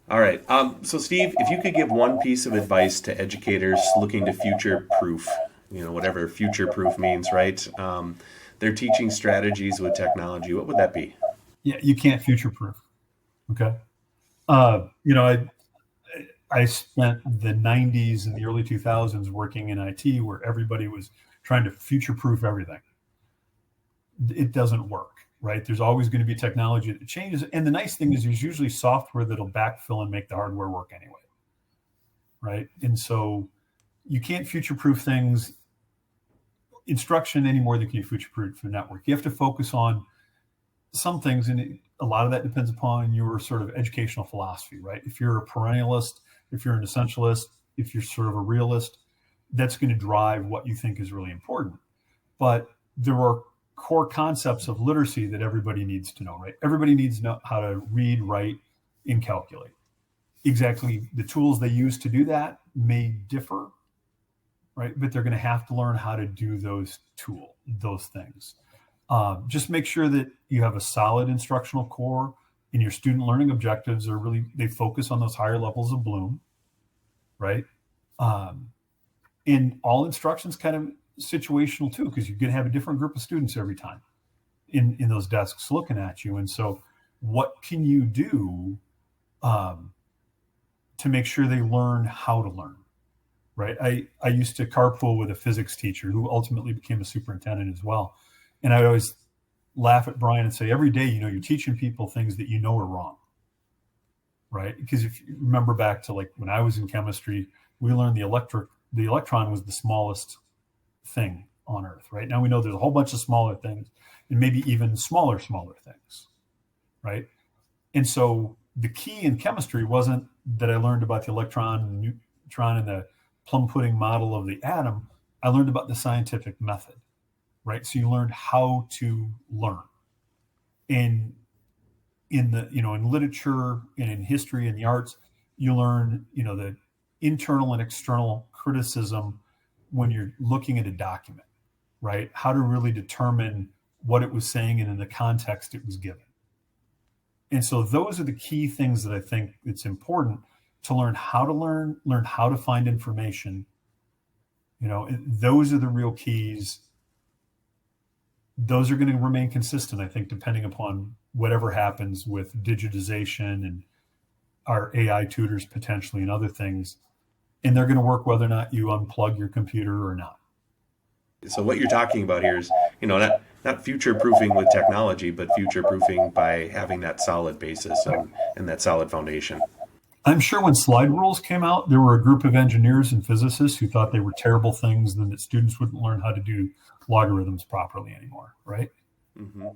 All right. So, Steve, if you could give one piece of advice to educators looking to future proof, whatever future proof means, right? They're teaching strategies with technology. What would that be? Yeah, you can't future proof. Okay. I spent the 90s and the early 2000s working in IT where everybody was trying to future proof everything. It doesn't work, right? There's always going to be technology that changes. And the nice thing is there's usually software that'll backfill and make the hardware work anyway, right? And so you can't future proof things, instruction any more than you can future proof the network. You have to focus on some things, and a lot of that depends upon your sort of educational philosophy, right? If you're a perennialist, if you're an essentialist, if you're sort of a realist, that's going to drive what you think is really important. But there are core concepts of literacy that everybody needs to know, right? Everybody needs to know how to read, write, and calculate. Exactly the tools they use to do that may differ, right? But they're going to have to learn how to do those things. Just make sure that you have a solid instructional core and your student learning objectives are really, they focus on those higher levels of Bloom, right? And all instruction's kind of situational too, because you're going to have a different group of students every time in those desks looking at you. And so what can you do to make sure they learn how to learn, right? I used to carpool with a physics teacher who ultimately became a superintendent as well. And I always laugh at Brian and say, every day, you're teaching people things that are wrong, right? Because if you remember back to like when I was in chemistry, we learned the electron was the smallest thing on Earth, right? Now we know there's a whole bunch of smaller things and maybe even smaller things, right? And so the key in chemistry wasn't that I learned about the electron and neutron and the plum pudding model of the atom. I learned about the scientific method, right? So you learned how to learn. And in literature and in history and the arts, you learn, the internal and external criticism when you're looking at a document, right? How to really determine what it was saying and in the context it was given. And so those are the key things that I think it's important to learn how to learn how to find information. Those are the real keys. Those are going to remain consistent, I think, depending upon whatever happens with digitization and our AI tutors potentially and other things. And they're going to work whether or not you unplug your computer or not. So what you're talking about here is, not future proofing with technology, but future proofing by having that solid basis and that solid foundation. I'm sure when slide rules came out, there were a group of engineers and physicists who thought they were terrible things and that students wouldn't learn how to do logarithms properly anymore, right? Mm-hmm.